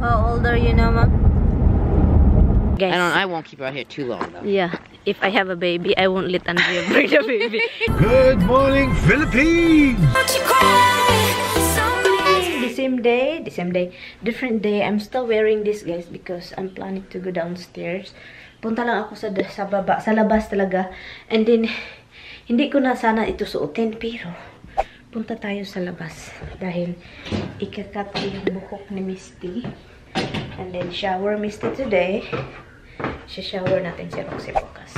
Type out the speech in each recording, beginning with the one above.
How old are you now, Mom? Guys. I won't keep her out here too long, though. Yeah. If I have a baby, I won't let Andrea bring the baby. Good morning, Philippines! The same day, different day. I'm still wearing this, guys, because I'm planning to go downstairs. Punta lang ako sa baba, sa labas talaga. And then, hindi ko na sana ito suotin, pero punta tayo sa labas. Dahil, ikakat ko yung buhok ni Misty. And then, shower Misty today. Shower natin si Roxy bukas.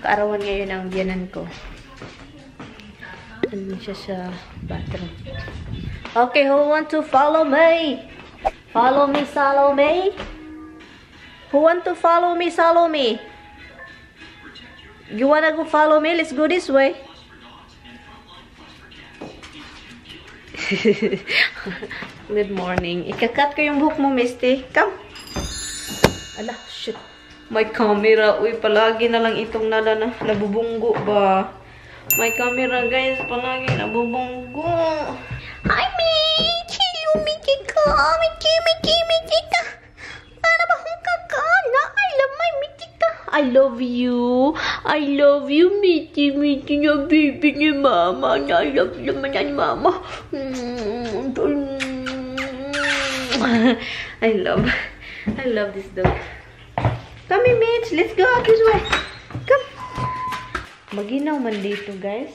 Kaarawan ngayon ang biyanan ko. Ano siya sa bathroom. Okay, who want to follow me? Follow me, Salome. Who want to follow me, Salome? You wanna go follow me? Let's go this way. Good morning. Ikakat ko yung buhok mo, Misty. Come. Ala, shit. May camera. Uy, palagi na lang itong nabubunggo ba? May camera, guys. Palagi nabubunggo. Hi, Mitch! Hello, Mitchika! Mitchika! Para ba kung kakana? I love my Mitchika. I love you. I love you, Mitchy. Mitchy na baby ni Mama. I love naman ni Mama. I love this dog. Come here, Mitch. Let's go out this way. Come. Maginaw man dito, guys.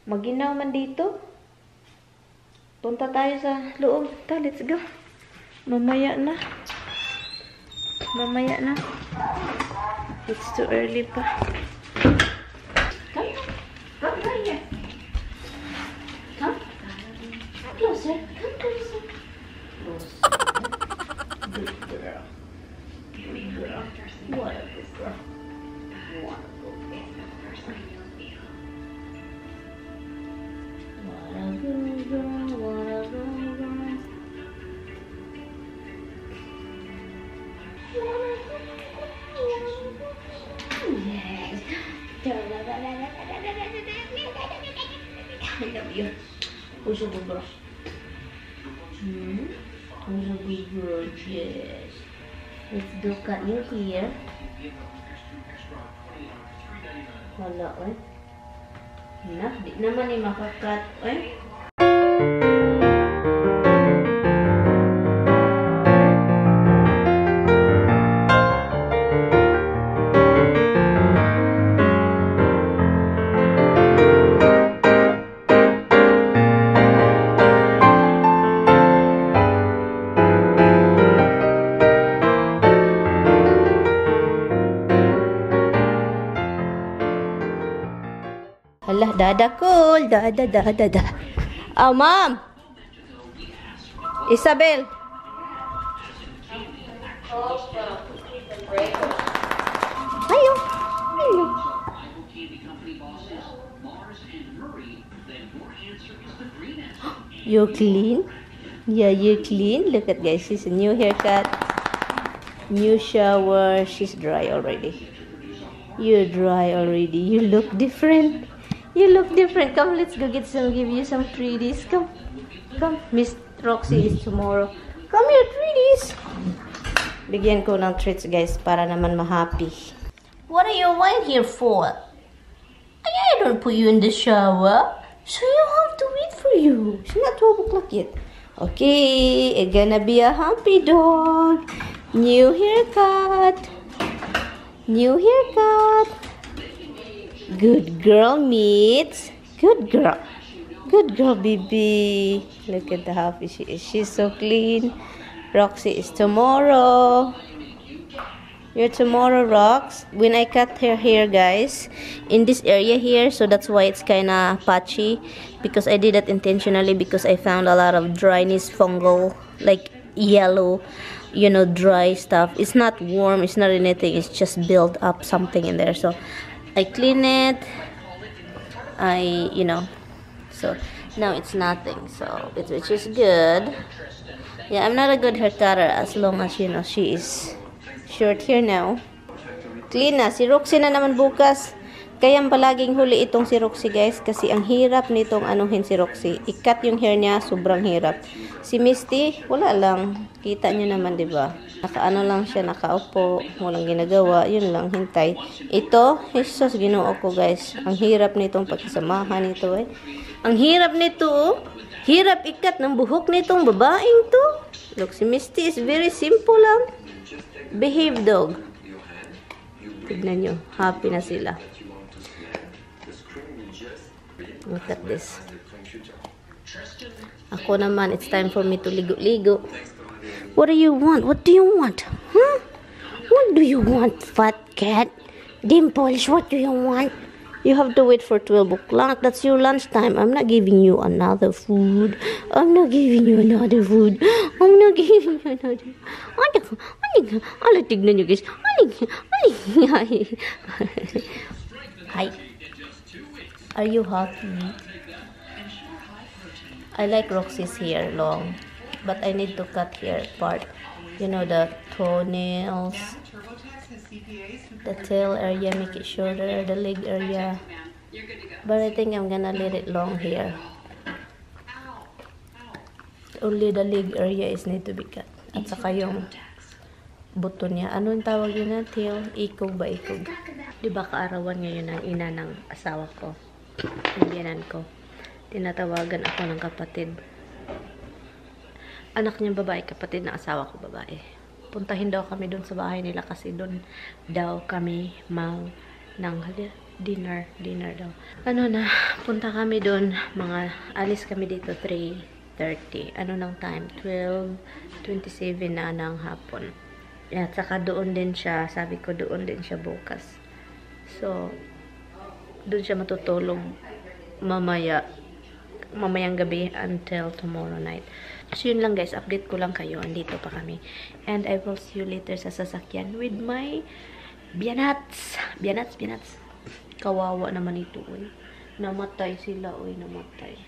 Maginaw man dito. Punta tayo sa loob. Let's go. Mamaya na. It's too early pa. Come. Come right here. Come. Closer. Come closer. Good girl. Good girl. What a good girl. I love you. Who's a good girl? Who's a good girl? Yes. Let's do cut you here. Wala, eh. Nah, di naman eh makakat, eh. Alah, dada cool. Dada. Oh, Mom. Isabel. Ayo. You clean? Yeah, you clean. Look at guys, she's a new haircut. New shower. She's dry already. You're dry already. You look different. You look different. Come, let's go give you some treaties. Come. Miss Roxy is tomorrow. Come here, treaties. Bigyan ko ng treats, guys, para naman ma-happy. What are you waiting here for? I don't put you in the shower, so you have to wait for you. It's not 12 o'clock yet. Okay, it's gonna be a happy dog. New haircut. Good girl, Mitch. Good girl, baby. Look at how happy she is. She's so clean. Roxy is tomorrow. You're tomorrow, Rox. When I cut her hair, guys, in this area here, so that's why it's kind of patchy, because I did that intentionally, because I found a lot of dryness, fungal, like yellow, you know, dry stuff. It's not warm, it's not anything, it's just built up something in there. So I clean it, so now it's nothing, so which is good. Yeah, I'm not a good hair cutter, as long as, you know, she is short here now. Clean na. Si Roxy na naman bukas. Kaya palaging huli itong si Roxy guys kasi ang hirap nitong anuhin si Roxy. I-cut yung hair niya, sobrang hirap. Si Misty, wala lang. Kita niyo naman, 'di ba? Nakaano lang siya, nakaupo, walang ginagawa, yun lang, hintay. Ito, Jesus, Ginoo ko guys. Ang hirap nitong pagsamahan nito eh. Ang hirap nito, oh. Hirap ikat ng buhok nitong babaeng to. Look, si Misty is very simple lang. Behave dog. Tignan nyo, happy na sila. Look at this. Ako naman, it's time for me to ligo-ligo. What do you want? What do you want? Huh? What do you want, fat cat? Dimples, what do you want? You have to wait for 12 o'clock. That's your lunchtime. I'm not giving you another food. I'm not giving you another food. I'm not giving you another food. Tignan nyo guys. Hi. Are you happy? I like Roxy's hair long, but I need to cut hair part. You know, the toenails, the tail area, make it shorter, the leg area. But I think I'm gonna let it long here. Only the leg area is need to be cut. At saka yung buto niya. Ano yung tawag yun na? Tail? Ikog ba ikog? Diba kaarawan ngayon ang ina ng asawa ko? Yung biyanan ko. Tinatawagan ako ng kapatid. Anak niya babae, kapatid na asawa ko babae. Puntahin daw kami doon sa bahay nila kasi doon daw kami ng dinner daw. Ano na, punta kami doon, alis kami dito 3:30. Ano ng time? 12:27 na ng hapon. At saka doon din siya, sabi ko doon din siya bukas. So, doon siya matutulog mamayang gabi until tomorrow night. So, yun lang guys. Update ko lang kayo. Andito pa kami. And I will see you later sa sasakyan with my biyanats. Biyanats. Kawawa naman ito. Uy. Namatay sila. Uy, namatay.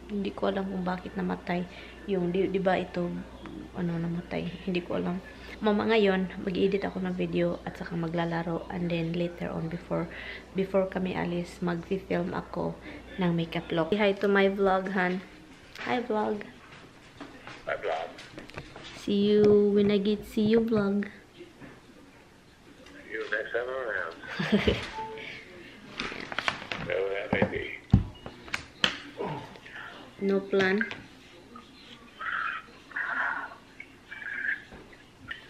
Hindi ko alam kung bakit namatay. Yung, di ba ito, namatay. Hindi ko alam. Mama, ngayon, mag-edit ako ng video at saka maglalaro. And then, later on, before kami alis, mag-film ako ng makeup look. Say hi to my vlog, Han. Hi, vlog. Hi, vlog. See you when I see you, vlog. See you next time around. Whatever that may be. No plan?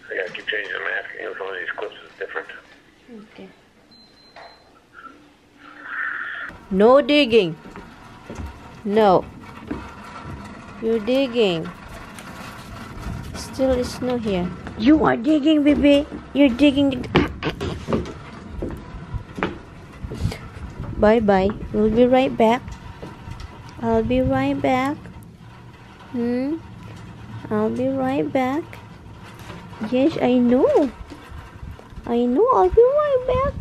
I gotta keep changing the mask. You know, some of these clips is different. Okay. No digging. No. You're digging. Still is no here. You are digging, baby. You're digging. Bye-bye. We'll be right back. I'll be right back. I'll be right back. Yes, I know. I'll be right back.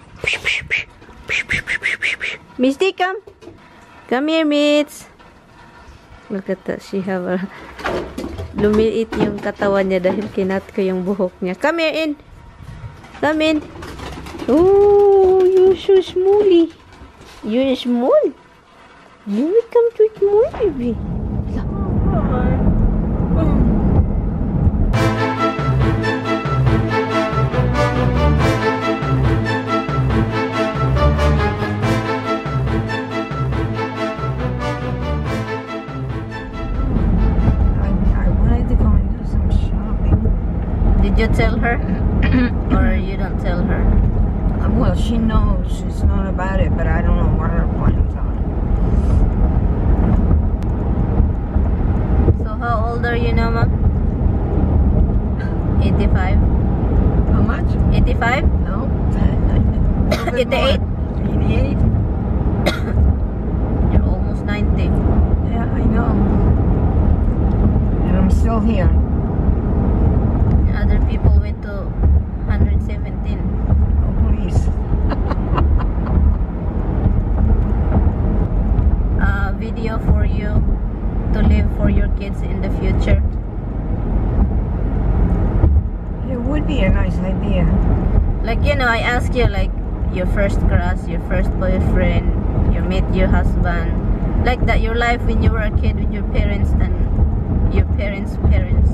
Misty, come. Come here, Mitz. Look at that. She have a... Lumiit yung katawan niya dahil kinat ko yung buhok niya. Come here in. Come in. Oh, you're so smallie. You're small. You become too small, baby. Did you tell her? Or you don't tell her? Well, she knows. She's known about it, but I don't know what her plans are. So how old are you now, Mom? 85? How much? 85? No. 88? 88. You're almost 90. Yeah, I know. And I'm still here. Other people went to 117. Oh, please. Video for you to live for your kids in the future. It would be a nice idea. Like, you know, I ask you, like, your first crush, your first boyfriend, you meet your husband, like that, your life when you were a kid with your parents and your parents' parents.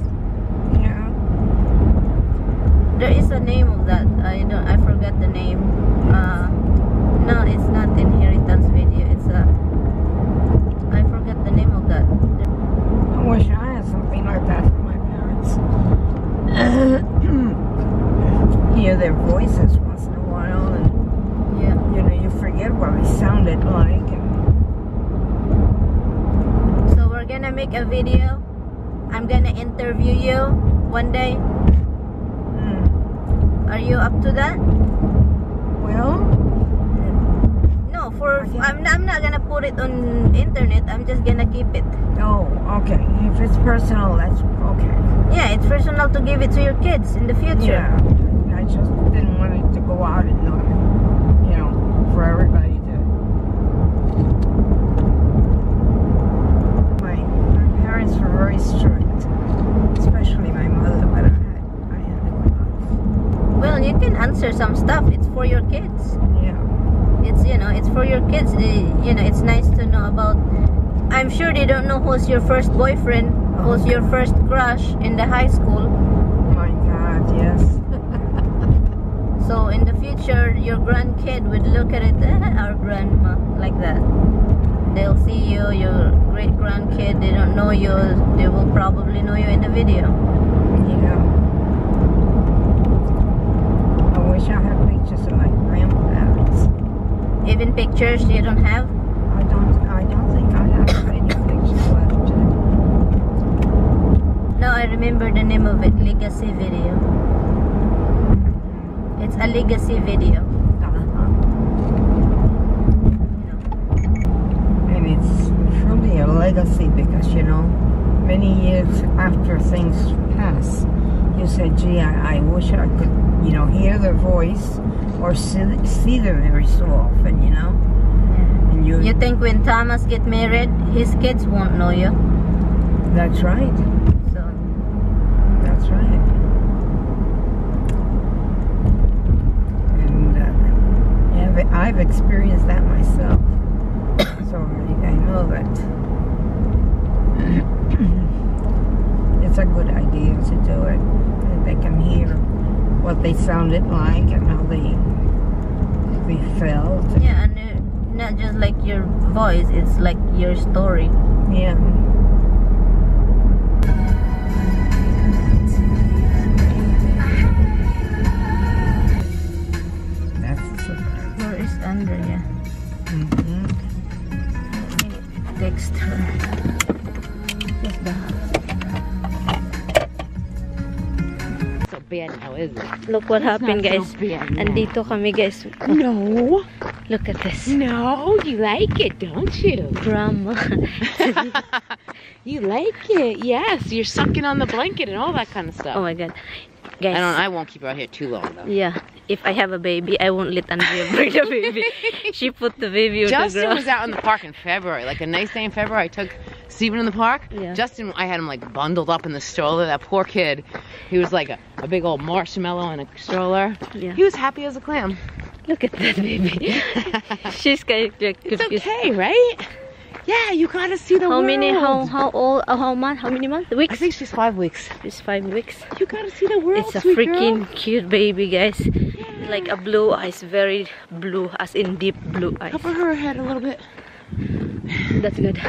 Yeah. There is a name of that. I forgot the name. No, it's not inheritance video. It's I forgot the name of that. I wish I had something like that for my parents. Hear their voices once in a while, and Yeah. you know, you forget what they sounded like. And So we're gonna make a video. I'm gonna interview you one day. Are you up to that? well, No, I'm not gonna put it on internet. I'm just gonna keep it. oh, okay. If it's personal, that's okay. Yeah, it's personal to give it to your kids in the future. Yeah. I just didn't want it to go out and you know, for everybody to. My parents were very strict, especially my mother, but I had a good life. Well, you can answer some stuff. It's for your kids. Yeah. It's, you know, it's for your kids. You know, it's nice to know about. I'm sure they don't know who's your first boyfriend, who's your first crush in the high school. My God, yes. So in the future, your grandkid would look at it, our grandma, like that. They'll see you, your great grandkid. They don't know you. They will probably know you in the video. Yeah. I wish I had pictures of my grandparents. Even pictures you don't have. I don't think I have any pictures left. No, I remember the name of it. Legacy video. It's a legacy video. And it's truly a legacy because, you know, many years after things pass, you say, gee, I wish I could, you know, hear their voice or see them every so often, you know. And You think when Thomas get married, his kids won't know you. That's right. So That's right. And yeah, I've experienced that myself. So I know that it's a good idea to do it. And they can hear what they sounded like and how they felt. yeah, and not just like your voice, it's like your story. Yeah. That's the surprise. Where is Andrea? Mm-hmm. Text her. Where's the house? So bad now, isn't it? Look what happened, not so guys. bad now. Andito kami, guys. No. Look at this. No, you like it, don't you? Drama. You like it, yes. You're sucking on the blanket and all that kind of stuff. Oh my god. Guys. I won't keep her out here too long, though. Yeah. If I have a baby, I won't let Andrea bring the baby. She put the baby on the Justin ground. was out in the park in February, like a nice day in February. I took Steven in the park. Yeah. Justin, I had him like bundled up in the stroller. That poor kid. He was like a big old marshmallow in a stroller. Yeah. He was happy as a clam. Look at that baby. She's kind of It's okay, right? Yeah, you gotta see the world. how old, how many months? I Weeks? think she's 5 weeks. She's 5 weeks. You gotta see the world, It's a sweet freaking girl. cute baby, guys. Like a blue eyes, very blue, as in deep blue eyes. Cover her head a little bit. That's good.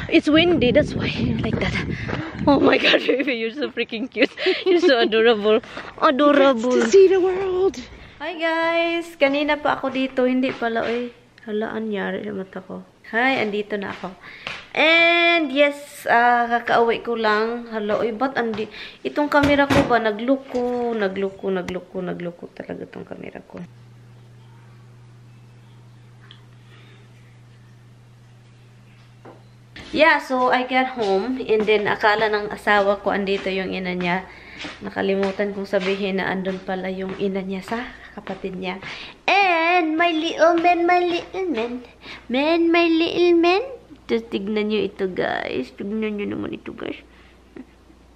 It's windy, that's why like that. Oh my god, baby, you're so freaking cute. You're so adorable. Adorable. To see the world. Hi guys! Kanina pa ako dito, hindi pala eh. Hala, anyari sa mata ko. Hi, andito na ako. And yes, kakauwi ko lang. Hala, oy, ba't itong camera ko ba, nagluko talaga itong camera ko. Yeah, so I got home and then akala ng asawa ko andito yung ina niya. Nakalimutan kong sabihin na andun pala yung ina niya sa kapatid niya. And my little man, my little man. Just tignan nyo ito, guys. Tignan nyo naman ito, guys.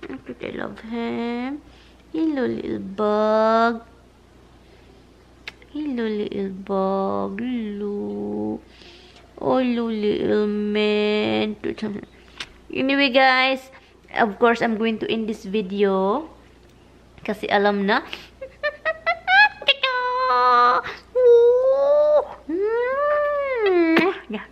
I love him. Hello, little bug. Hello, little bug. Hello. Oh, little man. Anyway, guys, of course, I'm going to end this video. Kasi alam na. Yeah.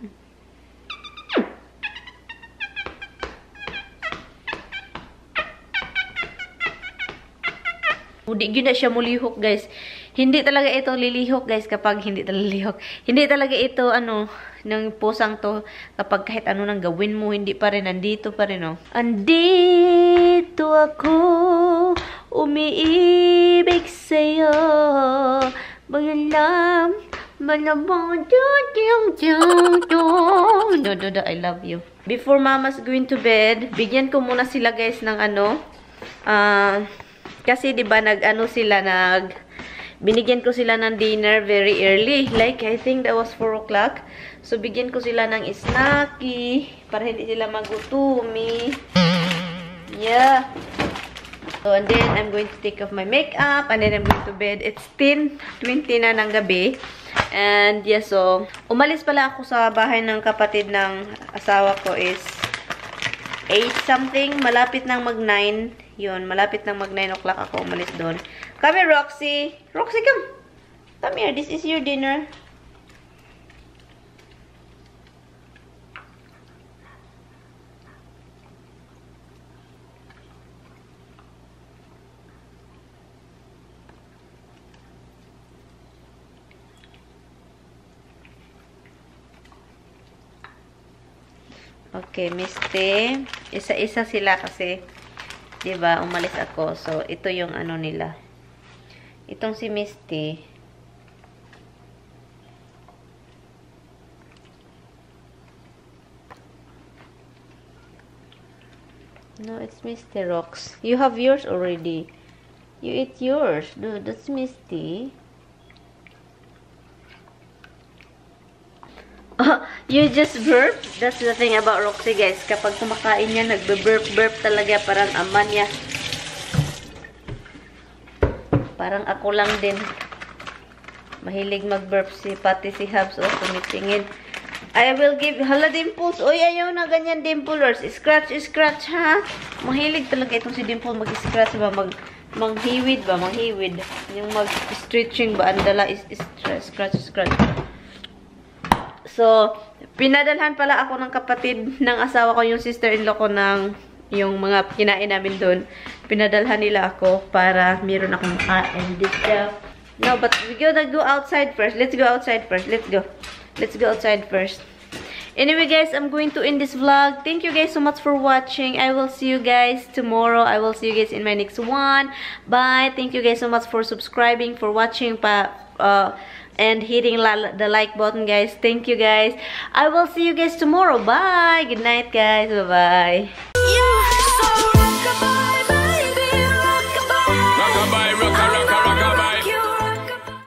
Hindi yun na siya mulihok, guys. Hindi talaga ito lilihok, guys, kapag hindi talaga lihok. Hindi talaga ito, ng pusang to, kapag kahit ano nang gawin mo, hindi pa rin, nandito pa rin, oh. Andito ako, umiibig sa'yo, magalam, malabang, I love you. Before mama's going to bed, bigyan ko muna sila, guys, ng kasi, diba, binigyan ko sila ng dinner very early. Like, I think that was 4 o'clock. So, bigyan ko sila ng snacky para hindi sila magutumi. Yeah. So, and then, I'm going to take off my makeup and then I'm going to bed. It's 10:20 na ng gabi. And, yeah, so, umalis pala ako sa bahay ng kapatid ng asawa ko is 8 something. Malapit nang mag-9. Yun, malapit nang mag-9 o'clock ako umalis doon. Come here, Roxy. Roxy, come. Come here. This is your dinner. Okay, Misty. Isa-isa sila kasi, diba, umalis ako. So, ito yung nila. Itong si Misty. No, it's Misty Rox. You have yours already. You eat yours. Dude, that's Misty. You just burp? That's the thing about Roxy, guys. Kapag kumakain niya, nagbe-burp-burp talaga. Parang ama niya. Parang ako lang din. Mahilig mag-burp pati si Habs. O, tumitingin. I will give, hala, Dimples. Uy, ayaw na ganyan, Dimplers. Scratch, scratch, ha? Mahilig talaga itong si Dimple mag-scratch ba? Manghiwid ba? Manghiwid. Yung mag-stretching ba? Andala is scratch, scratch. So, pinadalhan pala ako ng kapatid ng asawa ko, yung sister-in-law ko ng yung mga kinain namin doon. Pinadalhan nila ako para meron akong kain dito. No, but we gotta go outside first. Let's go outside first. Let's go. Let's go outside first. Anyway, guys, I'm going to end this vlog. Thank you guys so much for watching. I will see you guys tomorrow. I will see you guys in my next one. Bye. Thank you guys so much for subscribing, for watching and hitting the like button, guys. Thank you, guys. I will see you guys tomorrow. Bye. Good night, guys. Bye-bye.